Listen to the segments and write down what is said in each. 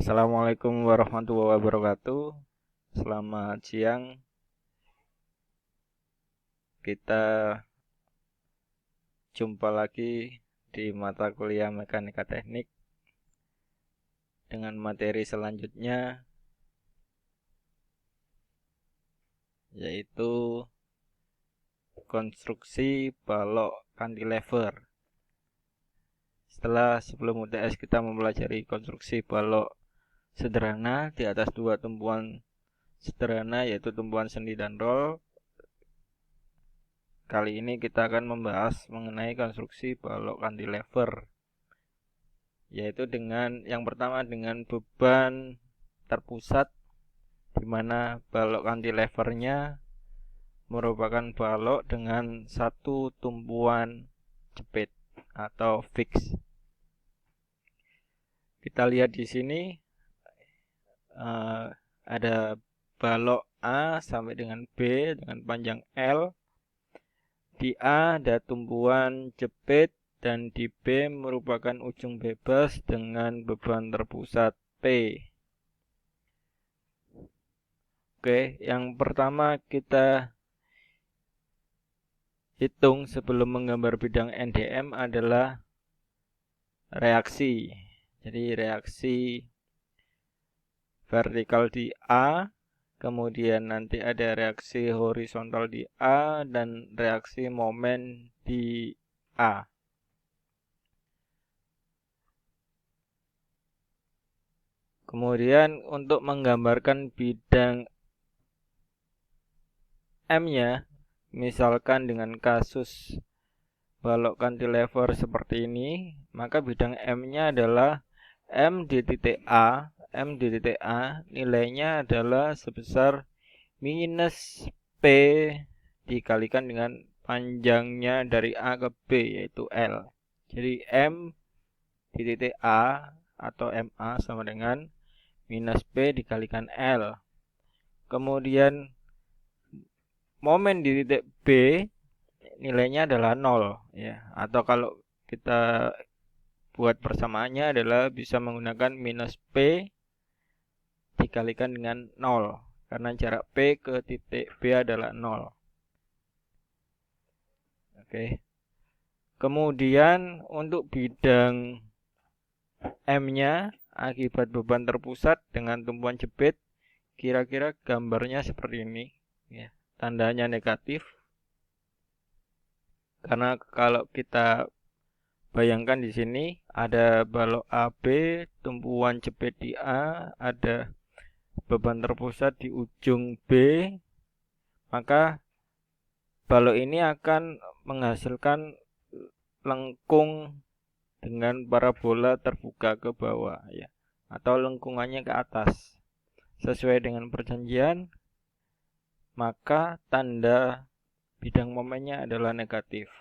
Assalamualaikum warahmatullahi wabarakatuh. Selamat siang. Kita jumpa lagi di mata kuliah Mekanika Teknik dengan materi selanjutnya, yaitu konstruksi balok cantilever. Sebelum UTS kita mempelajari konstruksi balok sederhana di atas dua tumpuan sederhana, yaitu tumpuan sendi dan roll. Kali ini kita akan membahas mengenai konstruksi balok cantilever, yaitu yang pertama dengan beban terpusat, di mana balok cantilevernya merupakan balok dengan satu tumpuan jepit atau fix. Kita lihat di sini ada balok A sampai dengan B dengan panjang L. Di A ada tumpuan jepit dan di B merupakan ujung bebas dengan beban terpusat P. Oke, yang pertama kita hitung sebelum menggambar bidang NDM adalah reaksi. Jadi reaksi vertikal di A, kemudian nanti ada reaksi horizontal di A dan reaksi momen di A. Kemudian untuk menggambarkan bidang M-nya, misalkan dengan kasus balok cantilever seperti ini, maka bidang M-nya adalah M di titik A. M di titik A nilainya adalah sebesar minus P dikalikan dengan panjangnya dari A ke B, yaitu L. Jadi M di titik A atau MA sama dengan minus P dikalikan L. Kemudian momen di titik B nilainya adalah 0 ya. Atau kalau kita buat persamaannya adalah bisa menggunakan minus P dikalikan dengan 0 karena jarak P ke titik B adalah 0. Oke. Kemudian untuk bidang M-nya akibat beban terpusat dengan tumpuan jepit, kira-kira gambarnya seperti ini ya. Tandanya negatif. Karena kalau kita bayangkan di sini ada balok AB, tumpuan jepit di A, ada beban terpusat di ujung B, maka balok ini akan menghasilkan lengkung dengan parabola terbuka ke bawah ya, atau lengkungannya ke atas. Sesuai dengan perjanjian, maka tanda bidang momennya adalah negatif.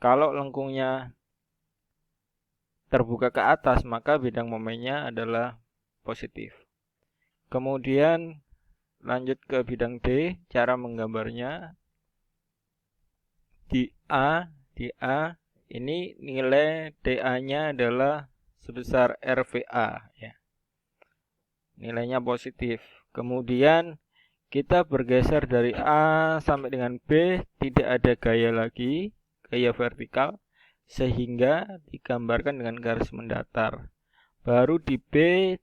Kalau lengkungnya terbuka ke atas, maka bidang momennya adalah positif. Kemudian lanjut ke bidang D, cara menggambarnya. Di A ini nilai DA-nya adalah sebesar RVA ya. Nilainya positif. Kemudian kita bergeser dari A sampai dengan B, tidak ada gaya lagi, gaya vertikal, sehingga digambarkan dengan garis mendatar. Baru di B,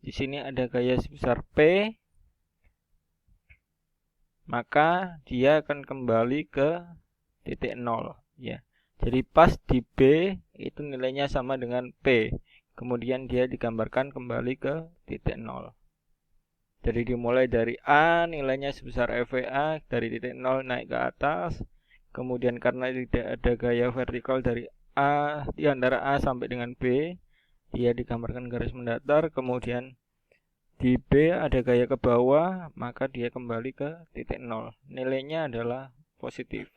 di sini ada gaya sebesar P, maka dia akan kembali ke titik 0 ya. Jadi pas di B itu nilainya sama dengan P, kemudian dia digambarkan kembali ke titik 0. Jadi dimulai dari A, nilainya sebesar FVA, dari titik 0 naik ke atas. Kemudian karena tidak ada gaya vertikal dari A, di antara A sampai dengan B, dia digambarkan garis mendatar. Kemudian di B ada gaya ke bawah, maka dia kembali ke titik 0. Nilainya adalah positif.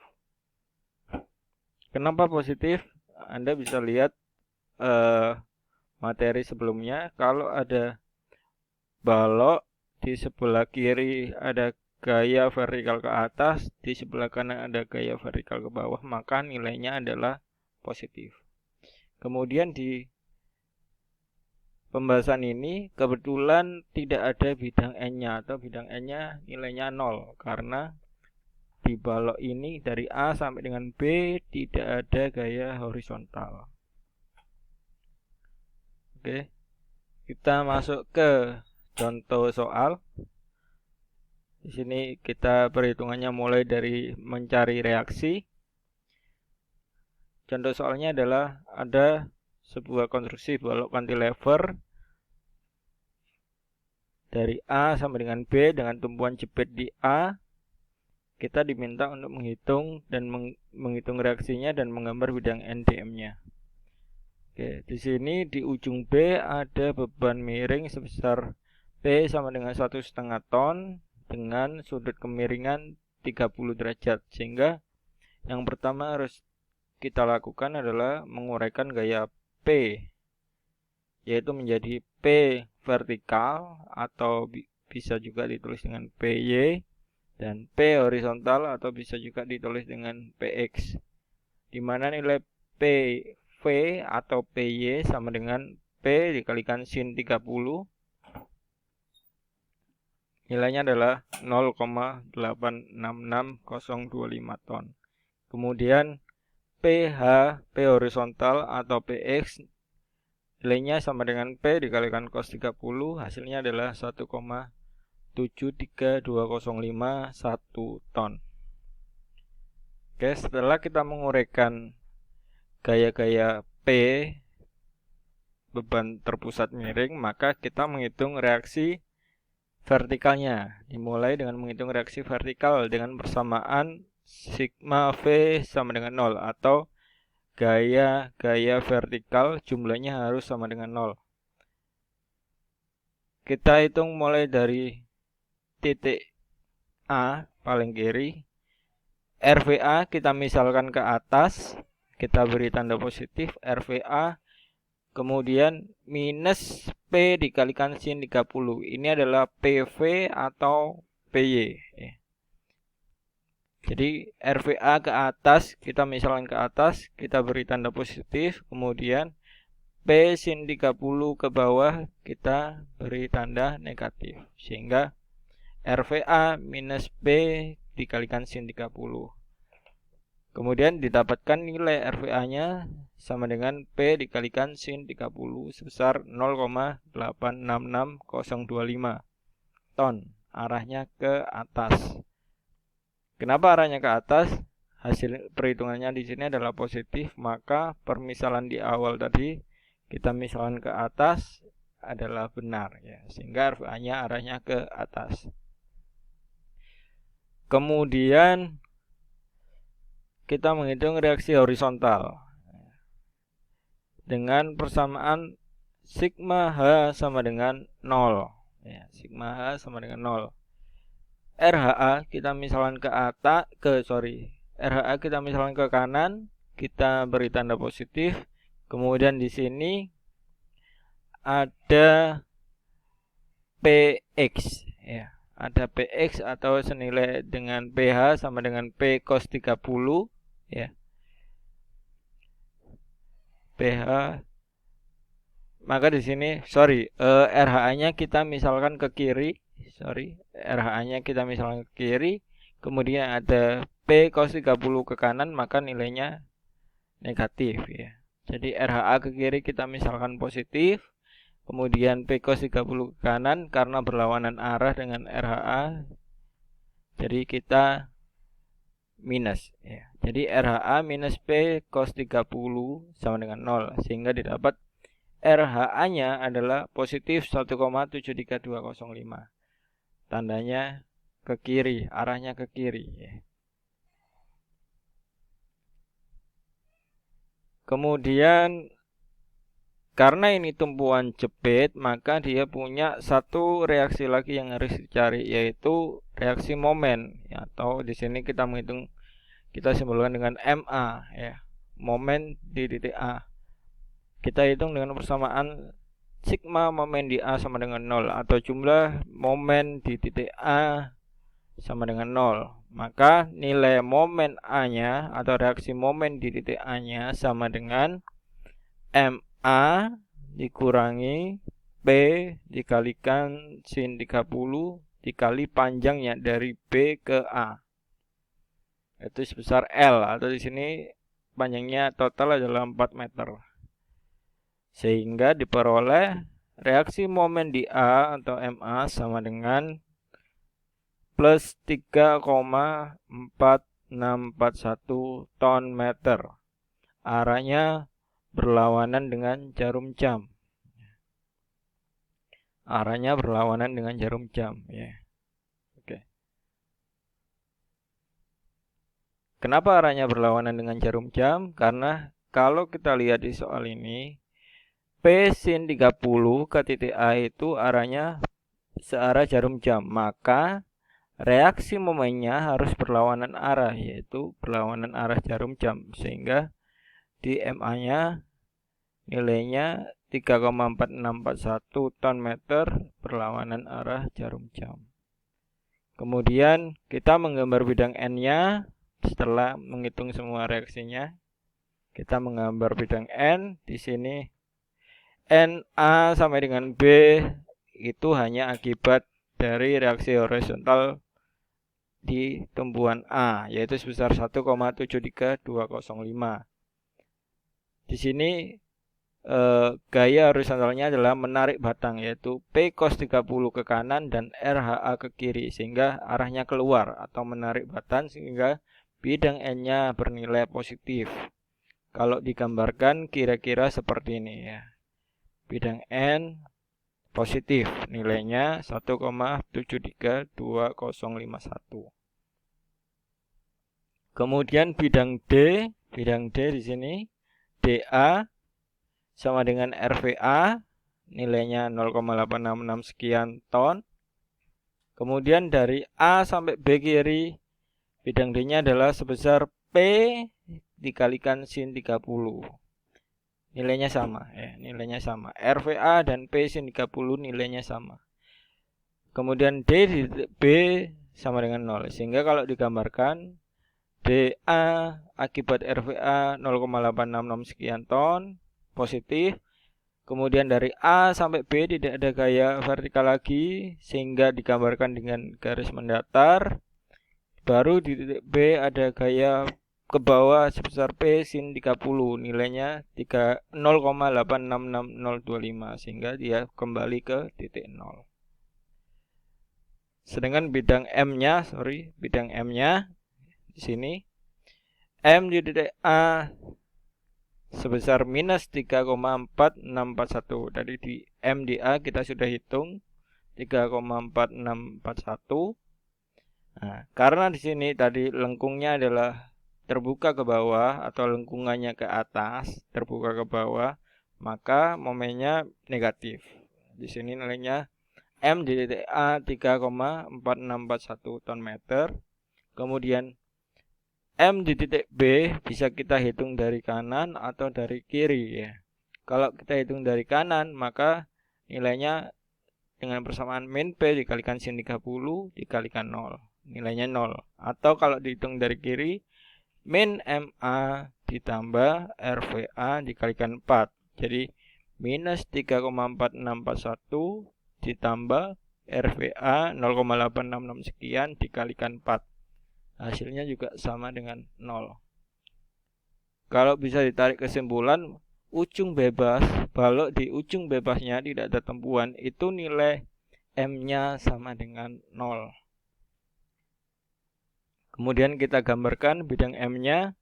Kenapa positif? Anda bisa lihat materi sebelumnya. Kalau ada balok di sebelah kiri ada gaya vertikal ke atas, di sebelah kanan ada gaya vertikal ke bawah, maka nilainya adalah positif. Kemudian di pembahasan ini kebetulan tidak ada bidang N-nya atau bidang N-nya nilainya 0 karena di balok ini dari A sampai dengan B tidak ada gaya horizontal. Oke, kita masuk ke contoh soal. Di sini kita perhitungannya mulai dari mencari reaksi. Contoh soalnya adalah ada sebuah konstruksi balok cantilever dari A sampai dengan B dengan tumpuan jepit di A. Kita diminta untuk menghitung dan menghitung reaksinya dan menggambar bidang NDM-nya. Oke, di sini di ujung B ada beban miring sebesar P sama dengan 1,5 ton dengan sudut kemiringan 30 derajat. Sehingga yang pertama harus kita lakukan adalah menguraikan gaya P, yaitu menjadi P vertikal atau bisa juga ditulis dengan PY, dan P horizontal atau bisa juga ditulis dengan PX, di mana nilai PV atau PY sama dengan P dikalikan sin 30. Nilainya adalah 0,866025 ton. Kemudian PH, P horizontal atau PX, nilainya sama dengan P dikalikan cos 30, hasilnya adalah 1,732051 ton. Oke, setelah kita menguraikan gaya-gaya P, beban terpusat miring, maka kita menghitung reaksi vertikalnya. Dimulai dengan menghitung reaksi vertikal dengan persamaan sigma V sama dengan 0 atau gaya vertikal jumlahnya harus sama dengan 0. Kita hitung mulai dari titik A paling kiri. RVA kita misalkan ke atas, kita beri tanda positif RVA, kemudian minus P dikalikan sin 30. Ini adalah PV atau PY. Jadi RVA ke atas, kita misalkan ke atas, kita beri tanda positif, kemudian P sin 30 ke bawah, kita beri tanda negatif. Sehingga RVA minus P dikalikan sin 30. Kemudian didapatkan nilai RVA-nya sama dengan P dikalikan sin 30 sebesar 0,866025 ton. Arahnya ke atas. Kenapa arahnya ke atas? Hasil perhitungannya di sini adalah positif, maka permisalan di awal tadi kita misalkan ke atas adalah benar ya, sehingga RVA-nya arahnya ke atas. Kemudian kita menghitung reaksi horizontal dengan persamaan sigma H sama dengan 0 ya, sigma H sama dengan 0. RHA kita misalkan RHA kita misalkan ke kanan, kita beri tanda positif. Kemudian di sini ada PX ya. Ada PX atau senilai dengan PH sama dengan P cos 30 ya. PH, maka di sini RHA-nya kita misalkan ke kiri. RHA-nya kita misalkan ke kiri, kemudian ada P cos 30 ke kanan, maka nilainya negatif ya. Jadi RHA ke kiri kita misalkan positif, kemudian P cos 30 ke kanan karena berlawanan arah dengan RHA, jadi kita minus ya. Jadi RHA minus P cos 30 sama dengan 0, sehingga didapat RHA-nya adalah positif 1,73205. Tandanya ke kiri, arahnya ke kiri ya. Kemudian karena ini tumpuan jepit, maka dia punya satu reaksi lagi yang harus dicari, yaitu reaksi momen ya, atau di sini kita menghitung, kita simbolkan dengan MA ya, momen di titik A. Kita hitung dengan persamaan sigma momen di A sama dengan 0 atau jumlah momen di titik A sama dengan 0. Maka nilai momen A-nya atau reaksi momen di titik A-nya sama dengan MA dikurangi P dikalikan sin 30 dikali panjangnya dari B ke A. Itu sebesar L, atau di sini panjangnya total adalah 4 meter. Sehingga diperoleh reaksi momen di A atau MA sama dengan plus 3,4641 ton meter. Arahnya berlawanan dengan jarum jam. Arahnya berlawanan dengan jarum jam, ya. Oke. Kenapa arahnya berlawanan dengan jarum jam? Karena kalau kita lihat di soal ini, P sin 30 ke titik A itu arahnya searah jarum jam. Maka reaksi momennya harus berlawanan arah, yaitu berlawanan arah jarum jam. Sehingga di MA-nya nilainya 3,4641 ton meter berlawanan arah jarum jam. Kemudian kita menggambar bidang N-nya setelah menghitung semua reaksinya. Kita menggambar bidang N. Di sini NA sampai dengan B itu hanya akibat dari reaksi horizontal di tumbuhan A, yaitu sebesar 1,73205. Di sini gaya horizontalnya adalah menarik batang, yaitu P cos 30 ke kanan dan RHA ke kiri, sehingga arahnya keluar atau menarik batang, sehingga bidang N-nya bernilai positif. Kalau digambarkan kira-kira seperti ini, ya. Bidang N positif, nilainya 1,73201. Kemudian bidang D di sini DA sama dengan RVA, nilainya 0,866 sekian ton. Kemudian dari A sampai B kiri, bidang D-nya adalah sebesar P dikalikan sin 30. Nilainya sama, ya, nilainya sama. RVA dan P sin 30 nilainya sama. Kemudian D di B sama dengan 0. Sehingga kalau digambarkan, DA akibat RVA 0,866 sekian ton, positif. Kemudian dari A sampai B tidak ada gaya vertikal lagi, sehingga digambarkan dengan garis mendatar. Baru di titik B ada gaya ke bawah sebesar P sin 30, nilainya 0,866025, sehingga dia kembali ke titik 0. Sedangkan bidang M-nya, di sini M di titik A sebesar minus 3,4641. Tadi di M di A kita sudah hitung 3,4641. Nah, karena di sini tadi lengkungnya adalah terbuka ke bawah atau lengkungannya ke atas, terbuka ke bawah, maka momennya negatif. Di sini nilainya M di titik A 3,4641 ton meter. Kemudian M di titik B bisa kita hitung dari kanan atau dari kiri, ya. Kalau kita hitung dari kanan, maka nilainya dengan persamaan min P dikalikan sin 30 dikalikan 0. Nilainya 0. Atau kalau dihitung dari kiri, min MA ditambah RVA dikalikan 4. Jadi minus 3,4641 ditambah RVA 0,866 sekian dikalikan 4. Hasilnya juga sama dengan 0. Kalau bisa ditarik kesimpulan, ujung bebas, kalau di ujung bebasnya tidak ada tempuhan, itu nilai M-nya sama dengan 0. Kemudian kita gambarkan bidang M-nya.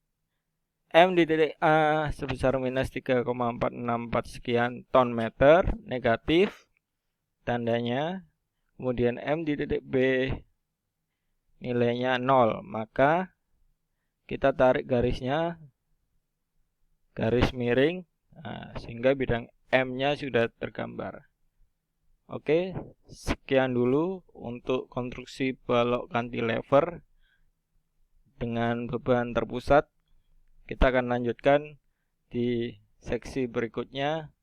M di titik A sebesar minus 3,464 sekian ton meter, negatif tandanya. Kemudian M di titik B nilainya 0, maka kita tarik garisnya, garis miring, sehingga bidang M-nya sudah tergambar. Oke, sekian dulu untuk konstruksi balok cantilever dengan beban terpusat. Kita akan lanjutkan di seksi berikutnya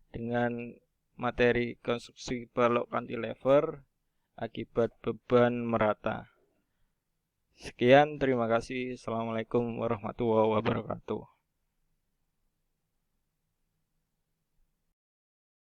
dengan materi konstruksi balok cantilever akibat beban merata. Sekian, terima kasih. Assalamualaikum warahmatullahi wabarakatuh.